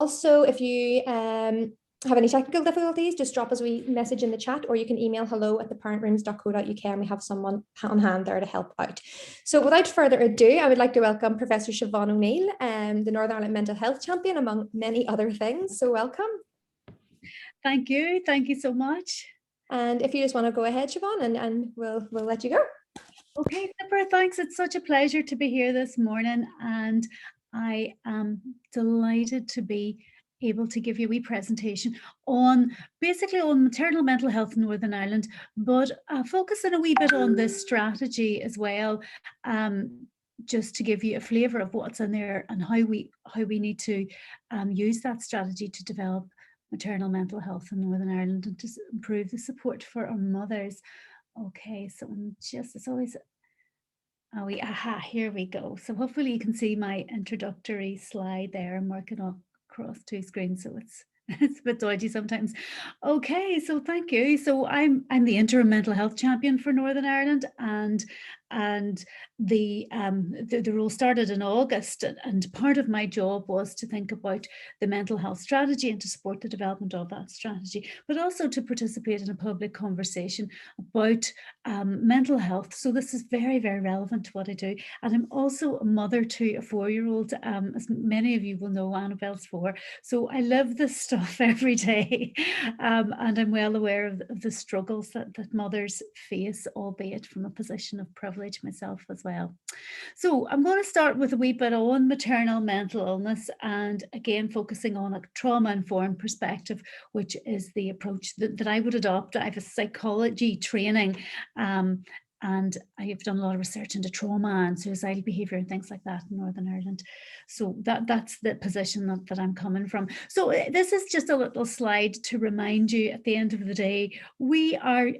Also, if you have any technical difficulties, just drop us a wee message in the chat, or you can email hello@theparentrooms.co.uk and we have someone on hand there to help out. So without further ado, I would like to welcome Professor Siobhan O'Neill, the Northern Ireland Mental Health Champion, among many other things. So welcome. Thank you. Thank you so much. And if you just want to go ahead, Siobhan, and we'll let you go. Okay, super. Thanks. It's such a pleasure to be here this morning, and I am delighted to be able to give you a wee presentation on basically on maternal mental health in Northern Ireland, but focusing a wee bit on this strategy as well, just to give you a flavour of what's in there and how we need to use that strategy to develop maternal mental health in Northern Ireland and to improve the support for our mothers. Okay, so it's always, here we go. So hopefully you can see my introductory slide there. I'm working across two screens, so it's a bit dodgy sometimes. Okay, so thank you. So I'm the interim mental health champion for Northern Ireland, and the role started in August, and part of my job was to think about the mental health strategy and to support the development of that strategy, but also to participate in a public conversation about mental health. So this is very, very relevant to what I do. And I'm also a mother to a 4-year-old, as many of you will know, Annabelle's 4. So I live this stuff every day, and I'm well aware of the struggles that mothers face, albeit from a position of privilege myself as well. So I'm going to start with a wee bit on maternal mental illness, and again focusing on a trauma-informed perspective, which is the approach that I would adopt. I have a psychology training, and I have done a lot of research into trauma and suicidal behaviour and things like that in Northern Ireland. So that's the position that I'm coming from. So this is just a little slide to remind you at the end of the day, we are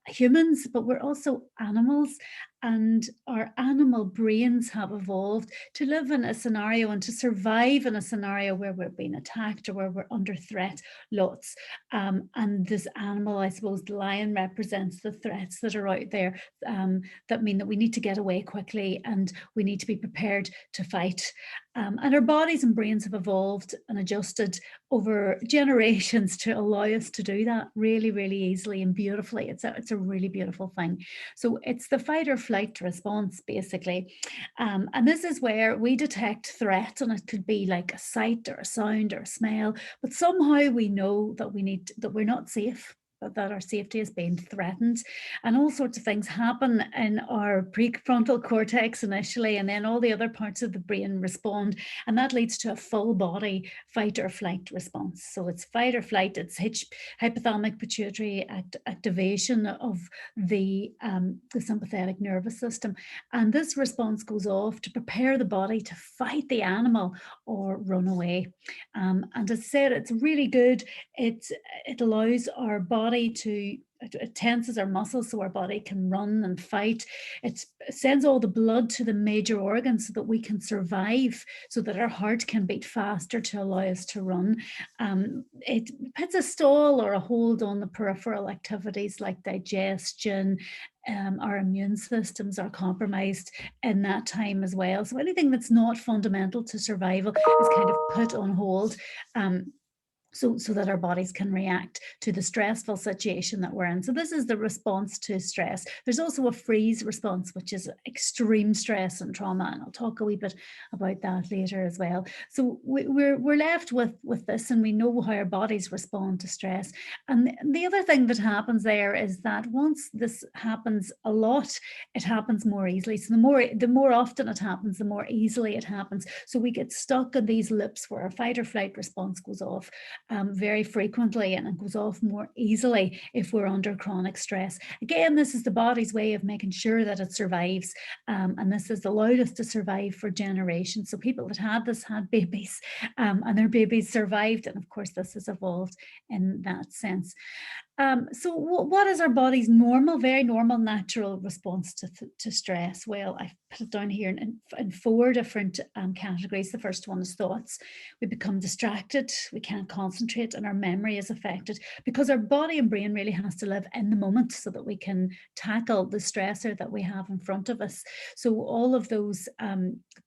humans, but we're also animals, and our animal brains have evolved to live in a scenario and to survive in a scenario where we're being attacked or where we're under threat lots. And this animal, I suppose the lion, represents the threats that are out there, that mean that we need to get away quickly and we need to be prepared to fight. And our bodies and brains have evolved and adjusted over generations to allow us to do that really, really easily and beautifully. It's a really beautiful thing. So it's the fight or flight response, basically. And this is where we detect threat, and it could be like a sight or a sound or a smell, but somehow we know that we're not safe, that our safety is being threatened, and all sorts of things happen in our prefrontal cortex initially, and then all the other parts of the brain respond, and that leads to a full body fight or flight response. So it's fight or flight, it's hypothalamic pituitary activation of the sympathetic nervous system, and this response goes off to prepare the body to fight the animal or run away. And as I said, it's really good. It allows our body it tenses our muscles so our body can run and fight. It sends all the blood to the major organs so that we can survive, so that our heart can beat faster to allow us to run. It puts a stall or a hold on the peripheral activities like digestion. Our immune systems are compromised in that time as well. So anything that's not fundamental to survival is kind of put on hold. So that our bodies can react to the stressful situation that we're in. So this is the response to stress. There's also a freeze response, which is extreme stress and trauma, and I'll talk a wee bit about that later as well. So we're left with this, and we know how our bodies respond to stress. And the other thing that happens there is that once this happens a lot, it happens more easily. So the more often it happens, the more easily it happens. So we get stuck in these loops where our fight or flight response goes off very frequently, and it goes off more easily if we're under chronic stress. Again, this is the body's way of making sure that it survives, and this has allowed us to survive for generations. So people that had this had babies, and their babies survived, and of course this has evolved in that sense. So what is our body's normal, very normal, natural response to stress? Well, I've put it down here in four different categories. The first one is thoughts. We become distracted, we can't concentrate, and our memory is affected because our body and brain really has to live in the moment so that we can tackle the stressor that we have in front of us. So all of those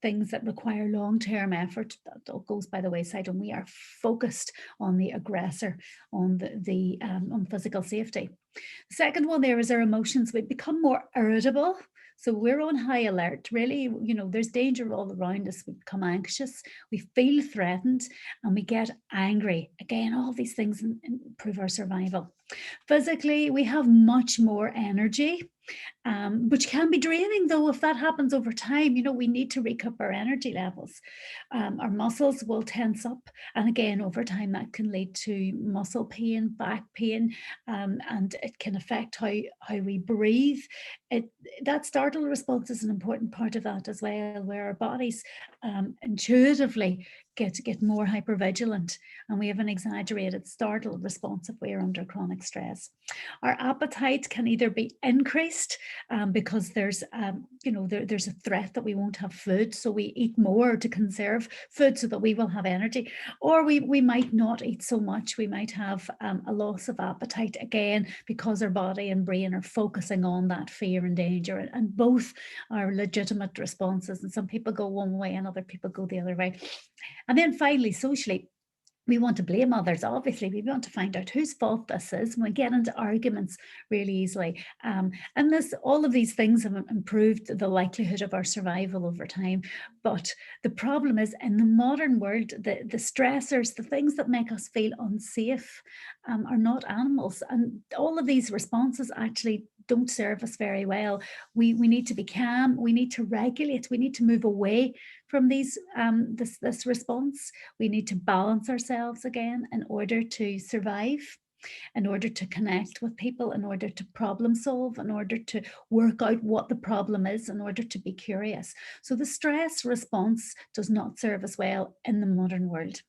things that require long-term effort, that all goes by the wayside, and we are focused on the aggressor, on on physical safety. The second one there is our emotions. We become more irritable. So we're on high alert, really, there's danger all around us. We become anxious, we feel threatened, and we get angry. Again, all these things improve our survival. Physically, we have much more energy, which can be draining, though, if that happens over time. We need to recoup our energy levels. Our muscles will tense up, and again, over time, that can lead to muscle pain, back pain, and it can affect how we breathe. That startle response is an important part of that as well, where our bodies intuitively get more hypervigilant, and we have an exaggerated startle response if we are under chronic stress. Our appetite can either be increased because there's there's a threat that we won't have food, so we eat more to conserve food so that we will have energy, or we might not eat so much. We might have a loss of appetite, again because our body and brain are focusing on that fear and danger, and both are legitimate responses, and some people go one way and other people go the other way. And then finally, socially, we want to blame others. Obviously, we want to find out whose fault this is, and we get into arguments really easily. And all of these things have improved the likelihood of our survival over time. But the problem is, in the modern world, the stressors, the things that make us feel unsafe, are not animals. And all of these responses actually don't serve us very well. We need to be calm. We need to regulate. We need to move away from this response. We need to balance ourselves again in order to survive, in order to connect with people, in order to problem solve, in order to work out what the problem is, in order to be curious. So the stress response does not serve us well in the modern world.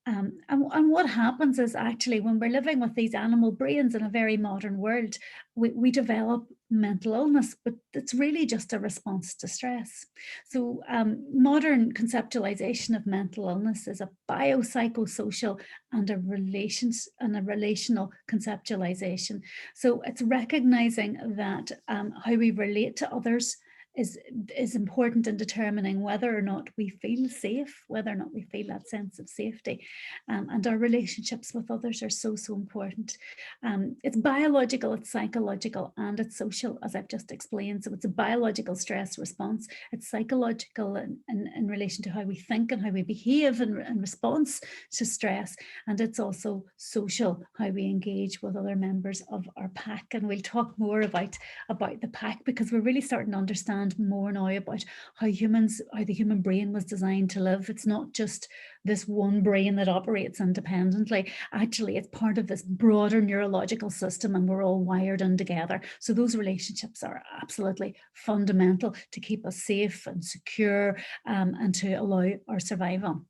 And what happens is, actually, when we're living with these animal brains in a very modern world, we develop mental illness, but it's really just a response to stress. So modern conceptualization of mental illness is a biopsychosocial and a relational conceptualization. So it's recognizing that how we relate to others is important in determining whether or not we feel safe, whether or not we feel that sense of safety. And our relationships with others are so important. It's biological, it's psychological, and it's social, as I've just explained. So it's a biological stress response. It's psychological in relation to how we think and how we behave in response to stress. And it's also social, how we engage with other members of our pack. And we'll talk more about the pack, because we're really starting to understand more now about how the human brain was designed to live. It's not just this one brain that operates independently. Actually, it's part of this broader neurological system, and we're all wired in together. So those relationships are absolutely fundamental to keep us safe and secure, and to allow our survival.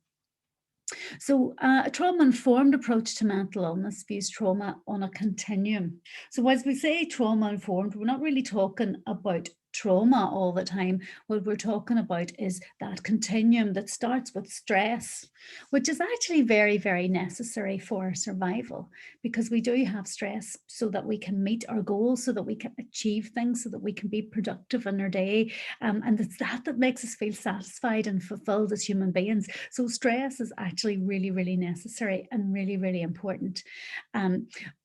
So a trauma-informed approach to mental illness views trauma on a continuum. So as we say trauma-informed, we're not really talking about trauma all the time. What we're talking about is that continuum that starts with stress, which is actually very, very necessary for our survival, because we do have stress so that we can meet our goals, so that we can achieve things, so that we can be productive in our day. And it's that makes us feel satisfied and fulfilled as human beings. So stress is actually really, really necessary and really, really important.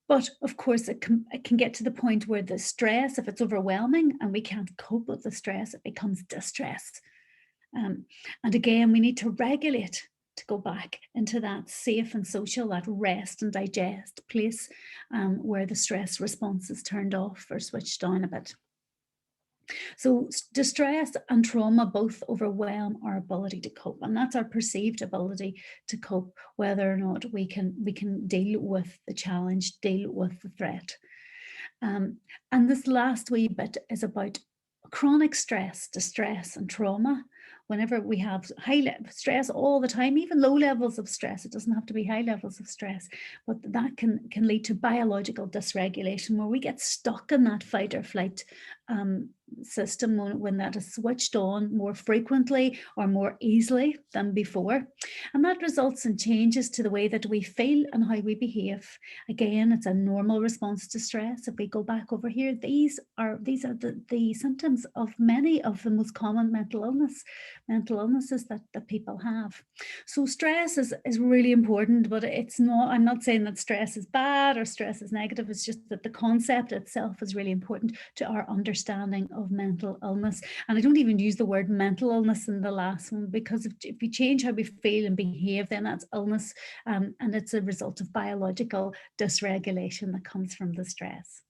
But of course, it can get to the point where the stress, if it's overwhelming and we can't cope with the stress, it becomes distress. And again, we need to regulate to go back into that safe and social, that rest and digest place, where the stress response is turned off or switched on a bit. So distress and trauma both overwhelm our ability to cope, and that's our perceived ability to cope, whether or not we can deal with the challenge, deal with the threat. And this last wee bit is about chronic stress, distress, and trauma. whenever we have stress all the time, even low levels of stress, it doesn't have to be high levels of stress, but that can lead to biological dysregulation, where we get stuck in that fight or flight system when that is switched on more frequently or more easily than before. And that results in changes to the way that we feel and how we behave. Again, it's a normal response to stress. If we go back over here, these are the symptoms of many of the most common mental illnesses that people have. So stress is really important, but I'm not saying that stress is bad or stress is negative. It's just that the concept itself is really important to our understanding of mental illness. And I don't even use the word mental illness in the last one, because if we change how we feel and behave, then that's illness, and it's a result of biological dysregulation that comes from the stress.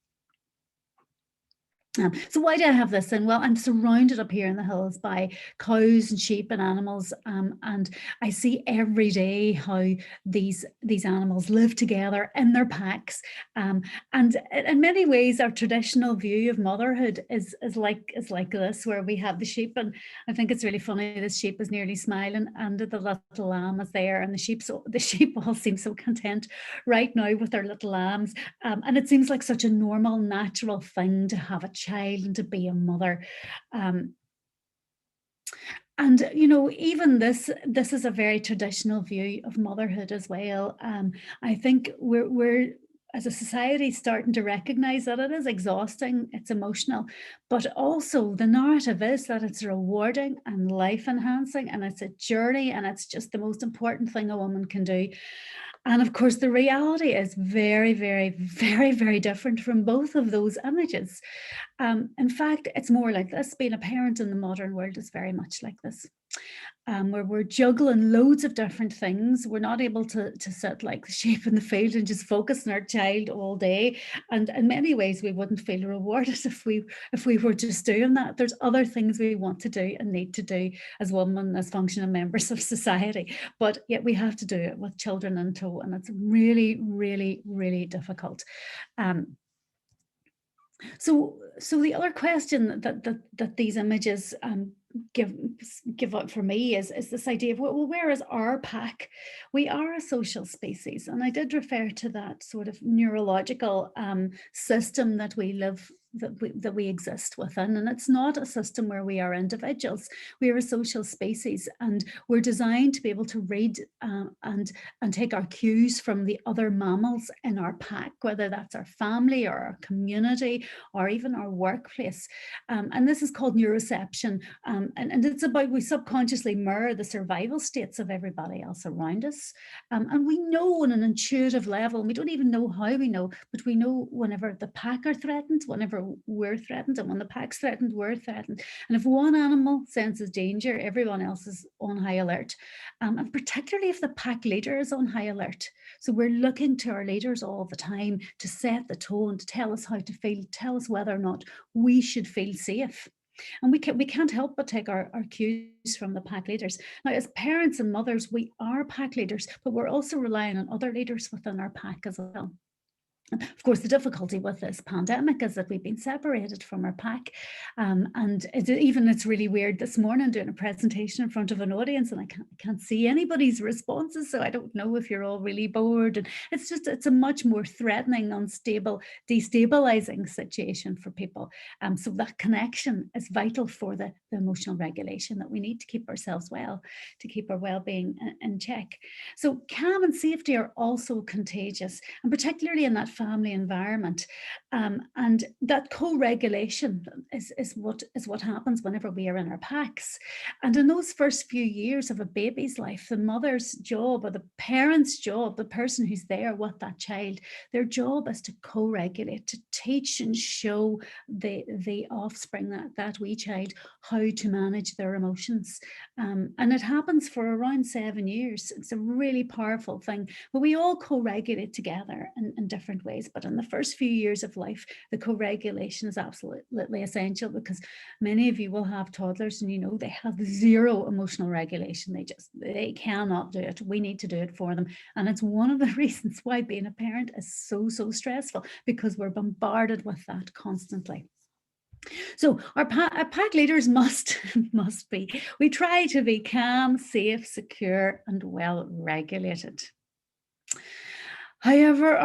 So why do I have this? And well, I'm surrounded up here in the hills by cows and sheep and animals, and I see every day how these animals live together in their packs. And in many ways, our traditional view of motherhood is like this, where we have the sheep, and I think it's really funny. This sheep is nearly smiling, and the little lamb is there, and the sheep all seem so content right now with their little lambs, and it seems like such a normal, natural thing to have a child and to be a mother. And even this is a very traditional view of motherhood as well. I think we're as a society starting to recognize that it is exhausting, it's emotional, but also the narrative is that it's rewarding and life enhancing, and it's a journey, and it's just the most important thing a woman can do. And of course, the reality is very, very, very, very different from both of those images. In fact, it's more like this. Being a parent in the modern world is very much like this. Where we're juggling loads of different things. We're not able to sit like the sheep in the field and just focus on our child all day. And in many ways, we wouldn't feel rewarded if we were just doing that. There's other things we want to do and need to do as women, as functioning members of society. But yet we have to do it with children in tow, and it's really, really, really difficult. So the other question that these images give up for me is this idea of, well, where is our pack? We are a social species, and I did refer to that sort of neurological system that we live, that we exist within, and it's not a system where we are individuals. We are a social species, and we're designed to be able to read and take our cues from the other mammals in our pack, whether that's our family or our community or even our workplace. And this is called neuroception, and it's about, we subconsciously mirror the survival states of everybody else around us, and we know on an intuitive level, we don't even know how we know, but we know whenever the pack are threatened, whenever we're threatened, and when the pack's threatened, we're threatened. And if one animal senses danger, everyone else is on high alert, and particularly if the pack leader is on high alert. So we're looking to our leaders all the time to set the tone, to tell us how to feel, tell us whether or not we should feel safe. And we can't help but take our cues from the pack leaders. Now, as parents and mothers, we are pack leaders, but we're also relying on other leaders within our pack as well. Of course, the difficulty with this pandemic is that we've been separated from our pack, and it's really weird this morning doing a presentation in front of an audience, and I can't see anybody's responses, so I don't know if you're all really bored, and it's a much more threatening, unstable, destabilizing situation for people. So that connection is vital for the emotional regulation that we need to keep ourselves well, to keep our well-being in check. So calm and safety are also contagious, and particularly in that family environment, and that co-regulation is what happens whenever we are in our packs. And in those first few years of a baby's life, the mother's job, or the parent's job, the person who's there with that child, their job is to co-regulate, to teach and show the offspring, that wee child, how to manage their emotions. And it happens for around 7 years. It's a really powerful thing, but we all co-regulate together in different ways. But in the first few years of life, the co-regulation is absolutely essential, because many of you will have toddlers, and they have zero emotional regulation. They cannot do it. We need to do it for them. And it's one of the reasons why being a parent is so stressful, because we're bombarded with that constantly. So our pack leaders must be. We try to be calm, safe, secure, and well regulated. However,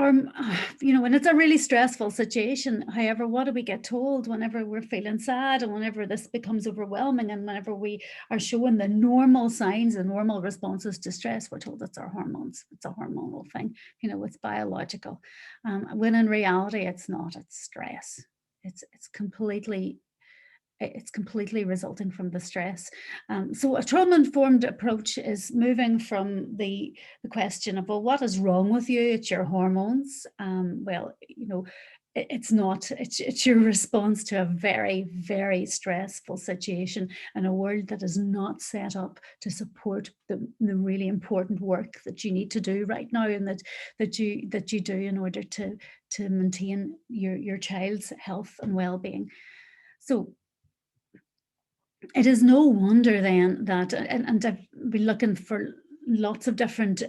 when it's a really stressful situation, however, what do we get told whenever we're feeling sad and whenever this becomes overwhelming and whenever we are showing the normal signs and normal responses to stress? We're told it's our hormones. It's a hormonal thing. It's biological. When in reality, it's not. It's stress. It's completely resulting from the stress. So a trauma-informed approach is moving from the question of, well, what is wrong with you? It's your hormones. It's not. It's your response to a very, very stressful situation in a world that is not set up to support the really important work that you need to do right now, and that you do in order to maintain your child's health and well-being. So it is no wonder then that, and I've been looking for lots of different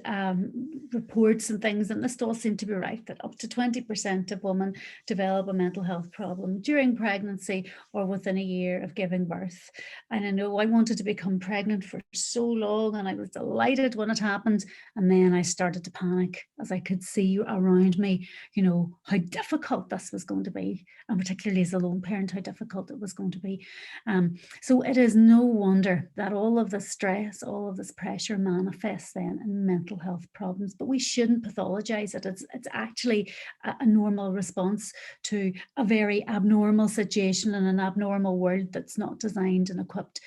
reports and things, and this does seem to be right, that up to 20% of women develop a mental health problem during pregnancy or within a year of giving birth. And I know I wanted to become pregnant for so long, and I was delighted when it happened, and then I started to panic as I could see around me, how difficult this was going to be, and particularly as a lone parent, how difficult it was going to be. So it is no wonder that all of this stress, all of this pressure manifests then in mental health problems, but we shouldn't pathologize it. It's actually a normal response to a very abnormal situation in an abnormal world that's not designed and equipped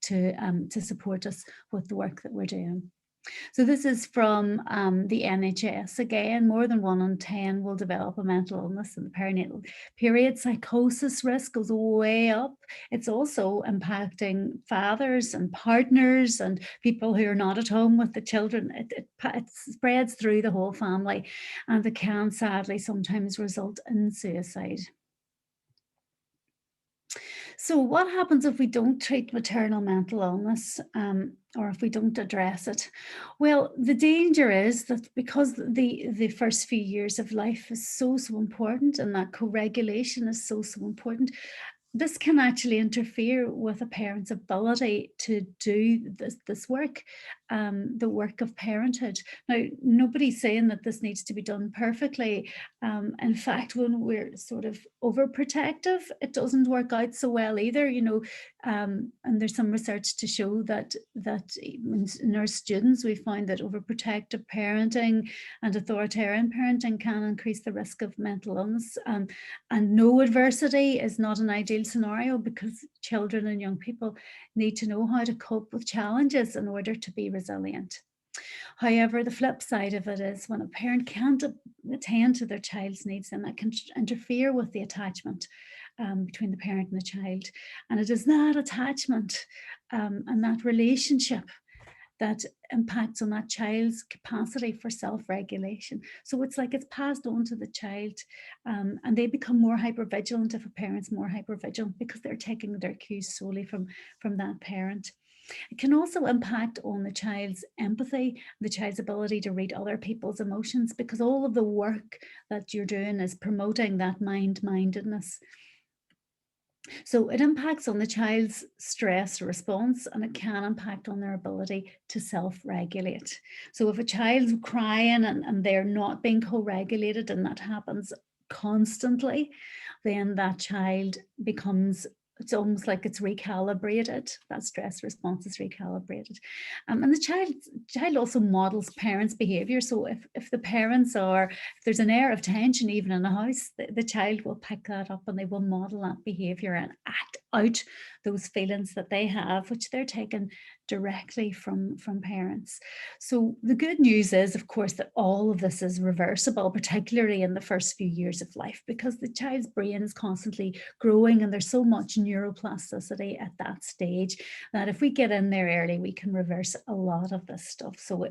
to support us with the work that we're doing. So this is from the NHS. Again, more than 1 in 10 will develop a mental illness in the perinatal period. Psychosis risk goes way up. It's also impacting fathers and partners and people who are not at home with the children. It spreads through the whole family, and it can sadly sometimes result in suicide. So what happens if we don't treat maternal mental illness, or if we don't address it? Well, the danger is that because the first few years of life is so important, and that co-regulation is so important, this can actually interfere with a parent's ability to do this work, the work of parenthood. Now, nobody's saying that this needs to be done perfectly. In fact, when we're sort of overprotective, it doesn't work out so well either, and there's some research to show that in our students, we find that overprotective parenting and authoritarian parenting can increase the risk of mental illness. And no adversity is not an ideal scenario, because children and young people need to know how to cope with challenges in order to be resilient. However, the flip side of it is when a parent can't attend to their child's needs, then that can interfere with the attachment between the parent and the child. And it is that attachment and that relationship that impacts on that child's capacity for self-regulation. So it's like it's passed on to the child, and they become more hypervigilant if a parent's more hypervigilant, because they're taking their cues solely from that parent. It can also impact on the child's empathy, the child's ability to read other people's emotions, because all of the work that you're doing is promoting that mind-mindedness. So it impacts on the child's stress response, and it can impact on their ability to self-regulate. So if a child's crying and they're not being co-regulated, and that happens constantly, then that child becomes, it's almost like it's recalibrated. That stress response is recalibrated. And the child also models parents' behavior. So if the parents if there's an air of tension even in the house, the child will pick that up, and they will model that behavior and act out those feelings that they have, which they're taken directly from parents. So the good news is, of course, that all of this is reversible, particularly in the first few years of life, because the child's brain is constantly growing, and there's so much neuroplasticity at that stage that if we get in there early, we can reverse a lot of this stuff. So,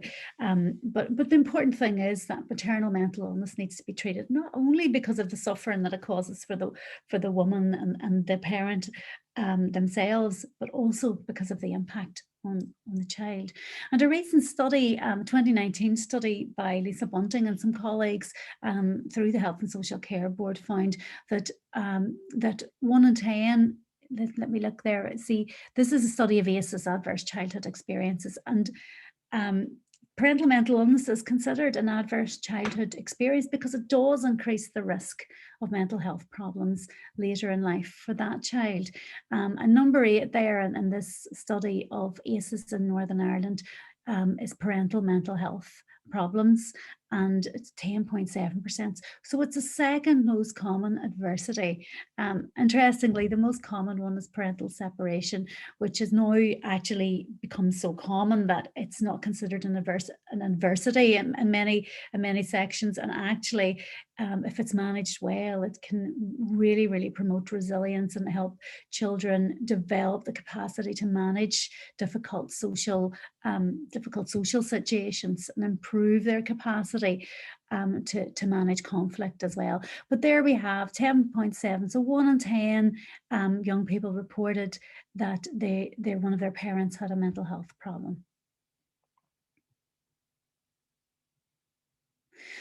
but the important thing is that maternal mental illness needs to be treated, not only because of the suffering that it causes for the woman and the parent, themselves, but also because of the impact on the child. And a recent study, 2019 study by Lisa Bunting and some colleagues through the Health and Social Care Board found that that 1 in 10, let me look there, see, this is a study of ACEs, adverse childhood experiences, and parental mental illness is considered an adverse childhood experience because it does increase the risk of mental health problems later in life for that child. And number 8 there in this study of ACEs in Northern Ireland is parental mental health problems, and it's 10.7%. So it's the second most common adversity. Interestingly, the most common one is parental separation, which has now actually become so common that it's not considered an adversity in many sections. And actually, if it's managed well, it can really, really promote resilience and help children develop the capacity to manage difficult social situations and improve their capacity to manage conflict as well. But there we have 10.7. So 1 in 10 young people reported that one of their parents had a mental health problem.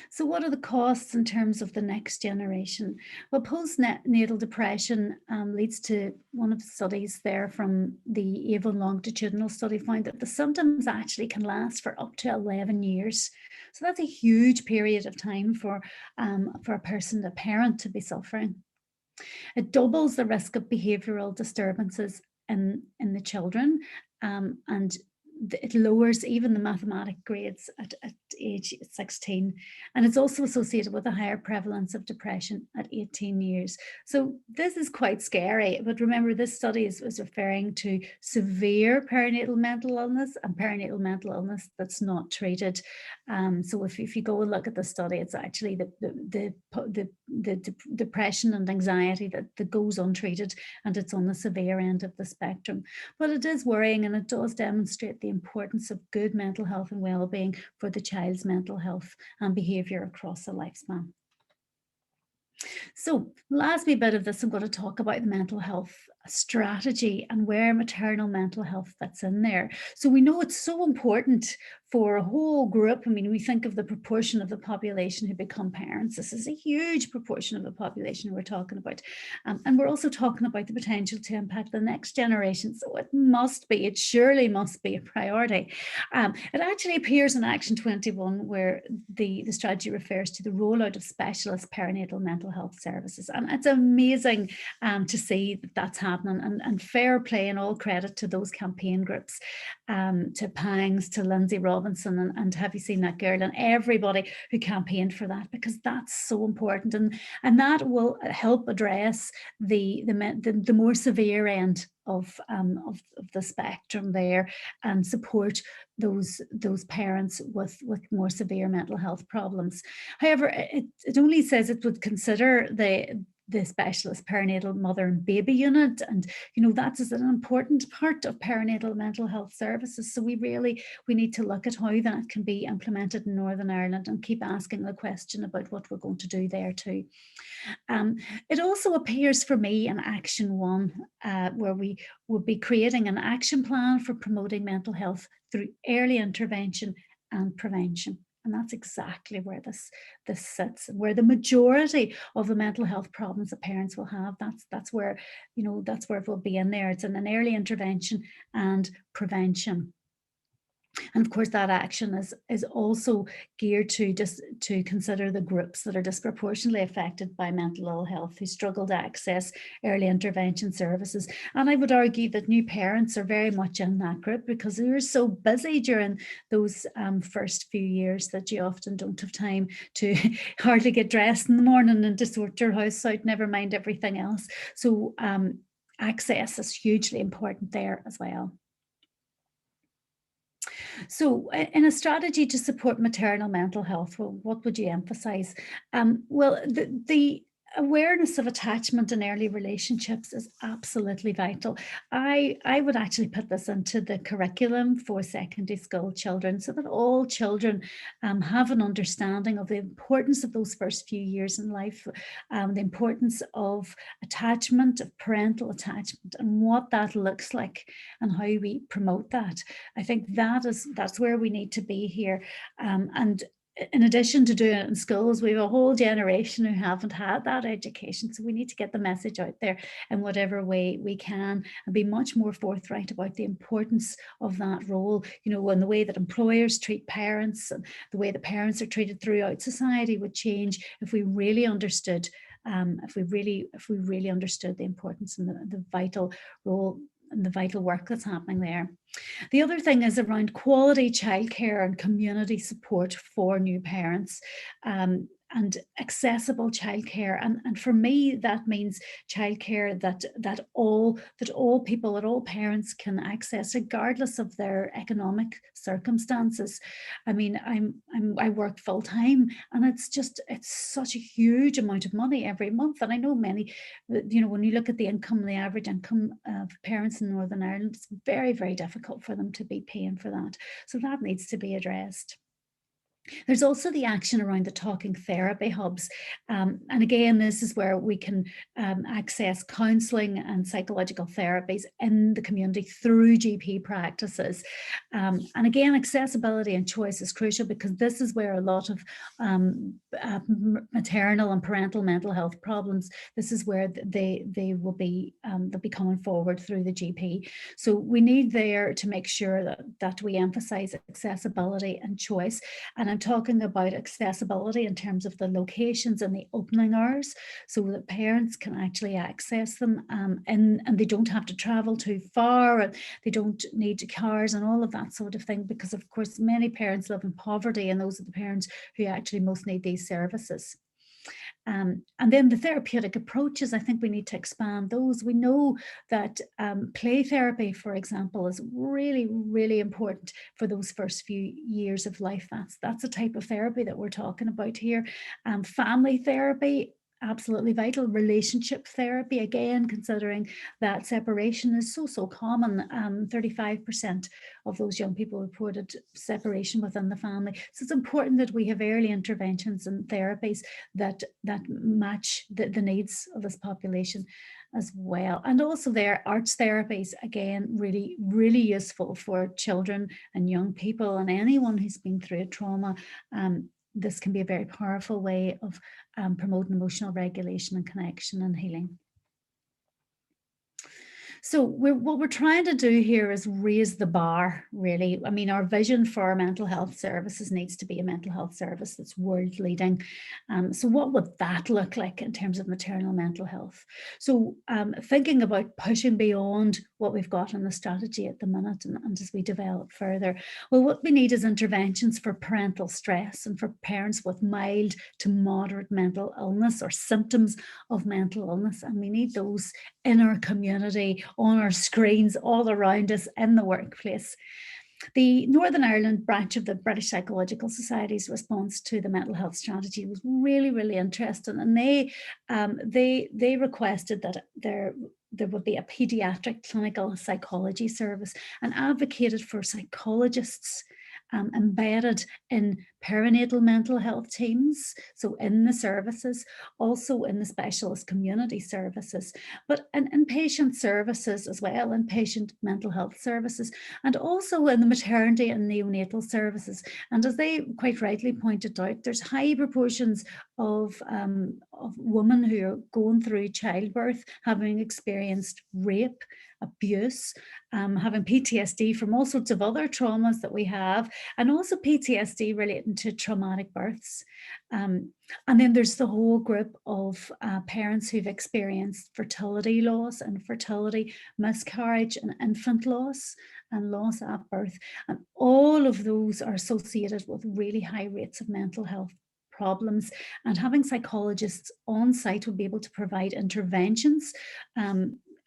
So what are the costs in terms of the next generation? Well, postnatal depression leads to, one of the studies there from the Avon longitudinal study found that the symptoms actually can last for up to 11 years. So that's a huge period of time for a person, a parent, to be suffering. It doubles the risk of behavioural disturbances in the children, and it lowers even the mathematic grades at age 16. And it's also associated with a higher prevalence of depression at 18 years. So this is quite scary. But remember, this study is referring to severe perinatal mental illness and perinatal mental illness that's not treated. So if you go and look at the study, it's actually the depression and anxiety that goes untreated, and it's on the severe end of the spectrum. But it is worrying, and it does demonstrate the importance of good mental health and well-being for the child's mental health and behaviour across the lifespan. So last wee bit of this, I'm going to talk about the mental health strategy and where maternal mental health fits in there. So we know it's so important for a whole group. I mean, we think of the proportion of the population who become parents. This is a huge proportion of the population we're talking about. And we're also talking about the potential to impact the next generation. So it surely must be a priority. It actually appears in Action 21, where the strategy refers to the rollout of specialist perinatal mental health services. And it's amazing to see that that's happening, and fair play and all credit to those campaign groups, to Pangs, to Lindsay Robinson, and Have You Seen That Girl, and everybody who campaigned for that, because that's so important, and that will help address the more severe end of the spectrum there, and support those parents with more severe mental health problems. However, it only says it would consider the specialist perinatal mother and baby unit, and that is an important part of perinatal mental health services. So we need to look at how that can be implemented in Northern Ireland, and keep asking the question about what we're going to do there too. It also appears for me in Action 1, where we would be creating an action plan for promoting mental health through early intervention and prevention. And that's exactly where this sits, where the majority of the mental health problems that parents will have. That's where it will be in there. It's in an early intervention and prevention. And of course, that action is also geared to consider the groups that are disproportionately affected by mental ill health, who struggle to access early intervention services. And I would argue that new parents are very much in that group, because you're so busy during those first few years that you often don't have time to hardly get dressed in the morning and to sort your house out, never mind everything else. So access is hugely important there as well. So in a strategy to support maternal mental health, well, what would you emphasize? Well, awareness of attachment in early relationships is absolutely vital. I would actually put this into the curriculum for secondary school children so that all children have an understanding of the importance of those first few years in life, the importance of attachment, of parental attachment, and what that looks like and how we promote that. I think that's where we need to be here. And in addition to doing it in schools, we have a whole generation who haven't had that education. So we need to get the message out there in whatever way we can and be much more forthright about the importance of that role, and the way that employers treat parents and the way that parents are treated throughout society would change if we really understood if we really understood the importance and the vital role and the vital work that's happening there. The other thing is around quality childcare and community support for new parents. And accessible childcare, and for me that means childcare that all people, that all parents can access, regardless of their economic circumstances. I mean, I work full time, and it's such a huge amount of money every month. And I know many, when you look at the average income of parents in Northern Ireland, it's very, very difficult for them to be paying for that. So that needs to be addressed. There's also the action around the talking therapy hubs. And again, this is where we can access counselling and psychological therapies in the community through GP practices. And again, accessibility and choice is crucial, because this is where a lot of maternal and parental mental health problems, this is where they will be they'll be coming forward through the GP. So we need there to make sure that we emphasise accessibility and choice. And I'm talking about accessibility in terms of the locations and the opening hours, so that parents can actually access them, and they don't have to travel too far, and they don't need cars and all of that sort of thing, because of course many parents live in poverty, and those are the parents who actually most need these services. And then the therapeutic approaches, I think we need to expand those. We know that play therapy, for example, is really, really important for those first few years of life. That's a type of therapy that we're talking about here. Family therapy, absolutely vital. Relationship therapy, again, considering that separation is so common. 35% of those young people reported separation within the family. So it's important that we have early interventions and therapies that match the needs of this population as well. And also their arts therapies, again, really, really useful for children and young people and anyone who's been through a trauma. This can be a very powerful way of promoting emotional regulation and connection and healing. So what we're trying to do here is raise the bar, really. I mean, our vision for our mental health services needs to be a mental health service that's world leading. So what would that look like in terms of maternal mental health? So thinking about pushing beyond what we've got in the strategy at the minute, and as we develop further, well, what we need is interventions for parental stress and for parents with mild to moderate mental illness or symptoms of mental illness. And we need those in our community, on our screens, all around us, in the workplace. The Northern Ireland branch of the British Psychological Society's response to the mental health strategy was really, really interesting, and they requested that there would be a paediatric clinical psychology service, and advocated for psychologists embedded in perinatal mental health teams, so in the services, also in the specialist community services, but in inpatient services as well, inpatient mental health services, and also in the maternity and neonatal services. And as they quite rightly pointed out, there's high proportions of women who are going through childbirth having experienced rape, abuse, having PTSD from all sorts of other traumas that we have, and also PTSD relating to traumatic births. And then there's the whole group of parents who've experienced fertility loss and fertility miscarriage and infant loss and loss at birth. And all of those are associated with really high rates of mental health problems, and having psychologists on site would be able to provide interventions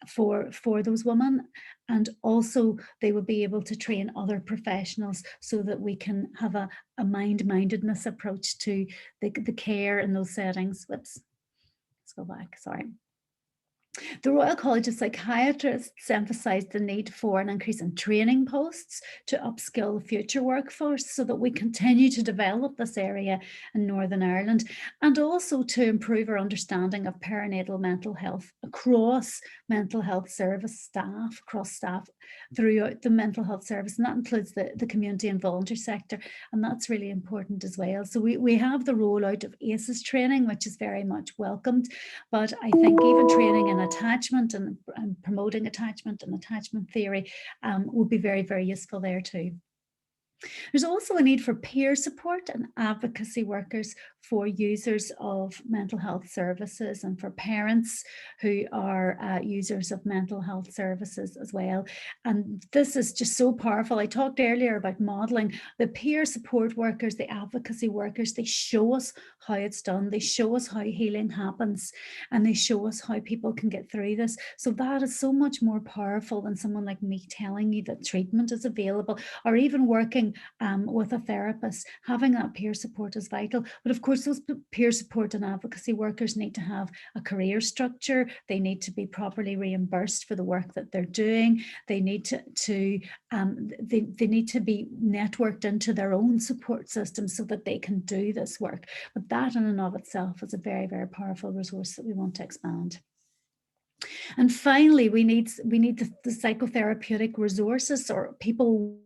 for those women, and also they would be able to train other professionals so that we can have a mind-mindedness approach to the care in those settings. Whoops. let's go back, sorry. The Royal College of Psychiatrists emphasised the need for an increase in training posts to upskill the future workforce so that we continue to develop this area in Northern Ireland, and also to improve our understanding of perinatal mental health across mental health service staff, across staff throughout the mental health service, and that includes the community and voluntary sector, and that's really important as well. So we have the rollout of ACEs training, which is very much welcomed, but I think even training in attachment and promoting attachment and attachment theory would be very, very useful there too. There's also a need for peer support and advocacy workers for users of mental health services and for parents who are users of mental health services as well. And this is just so powerful. I talked earlier about modelling. The peer support workers, the advocacy workers, they show us how it's done. They show us how healing happens, and they show us how people can get through this. So that is so much more powerful than someone like me telling you that treatment is available, or even working with a therapist. Having that peer support is vital. But of course, those peer support and advocacy workers need to have a career structure. They need to be properly reimbursed for the work that they're doing. They need to they need to be networked into their own support system so that they can do this work. But that in and of itself is a very, very powerful resource that we want to expand. And finally, we need the psychotherapeutic resources or people,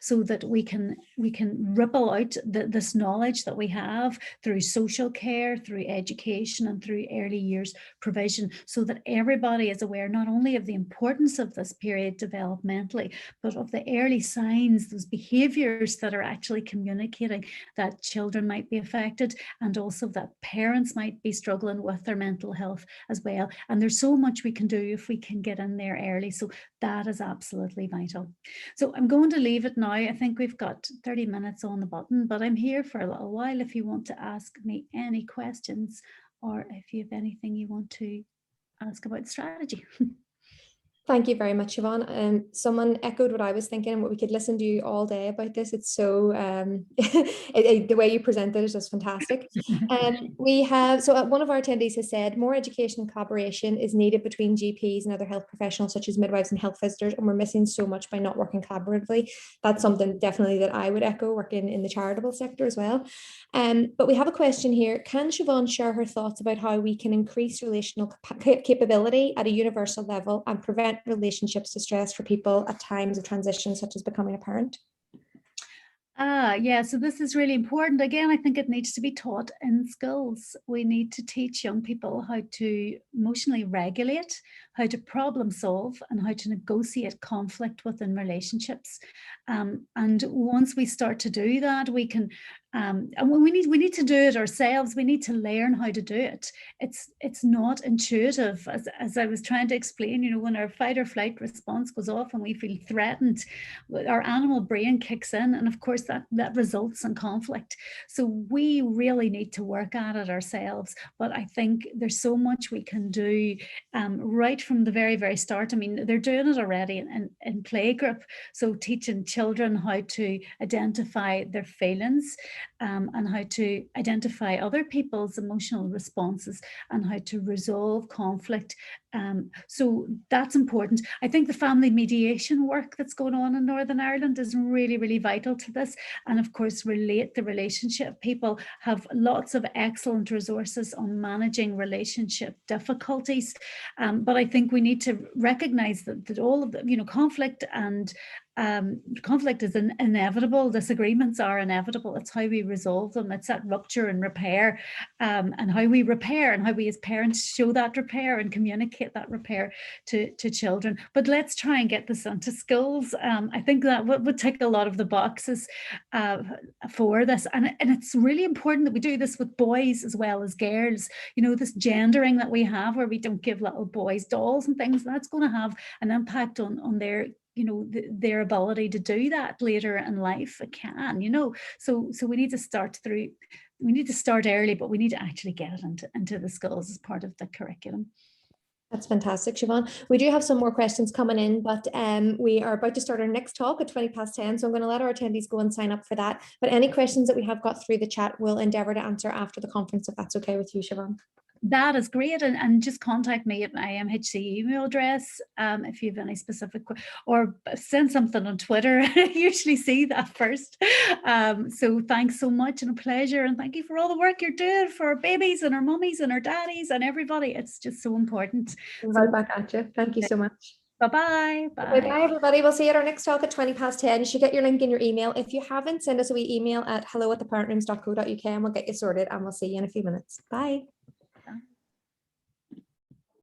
so that we can ripple out this knowledge that we have through social care, through education, and through early years provision, so that everybody is aware not only of the importance of this period developmentally, but of the early signs, those behaviours that are actually communicating that children might be affected, and also that parents might be struggling with their mental health as well. And there's so much we can do if we can get in there early. So that is absolutely vital. So I'm going to leave it now. I think we've got 30 minutes on the button, but I'm here for a little while if you want to ask me any questions, or if you have anything you want to ask about strategy. Thank you very much, Siobhan. Someone echoed what I was thinking, and what we could listen to you all day about this. It's so the way you present it is just fantastic. We have, so one of our attendees has said more education and collaboration is needed between GPs and other health professionals such as midwives and health visitors, and we're missing so much by not working collaboratively. That's something definitely that I would echo, working in the charitable sector as well. But we have a question here. Can Siobhan share her thoughts about how we can increase relational capability at a universal level and prevent relationships distress for people at times of transition, such as becoming a parent? Yeah, so this is really important. Again, I think it needs to be taught in schools. We need to teach young people how to emotionally regulate, how to problem solve, and how to negotiate conflict within relationships. And once we start to do that, we can, and we need to do it ourselves. We need to learn how to do it. It's not intuitive, as I was trying to explain. You know, when our fight or flight response goes off and we feel threatened, our animal brain kicks in, and of course that results in conflict. So we really need to work at it ourselves. But I think there's so much we can do right from the very, very start. I mean, they're doing it already in playgroup. So teaching children how to identify their feelings, and how to identify other people's emotional responses, and how to resolve conflict. So that's important. I think the family mediation work that's going on in Northern Ireland is really, really vital to this. And of course, Relate the Relationship. People have lots of excellent resources on managing relationship difficulties. But I think we need to recognize that all of the, conflict and conflict is inevitable. Disagreements are inevitable. It's how we resolve them. It's that rupture and repair, and how we repair, and how we as parents show that repair and communicate that repair to children. But let's try and get this into schools. I think that would tick a lot of the boxes for this. And it's really important that we do this with boys as well as girls. This gendering that we have, where we don't give little boys dolls and things, that's going to have an impact on their their ability to do that later in life. It can, so we need to start early, but we need to actually get it into the schools as part of the curriculum. That's fantastic, Siobhan. We do have some more questions coming in, but we are about to start our next talk at 10:20, so I'm going to let our attendees go and sign up for that. But any questions that we have got through the chat, we'll endeavour to answer after the conference, if that's okay with you, Siobhan. That is great, and just contact me at my MHC email address if you have any specific, or send something on Twitter. I usually see that first. So thanks so much, and a pleasure, and thank you for all the work you're doing for our babies and our mummies and our daddies and everybody. It's just so important. Right back at you. Thank you so much. Bye-bye. Okay, bye everybody. We'll see you at our next talk at 10:20. You should get your link in your email. If you haven't, send us a wee email at hello@theparentrooms.co.uk and we'll get you sorted, and we'll see you in a few minutes. Bye.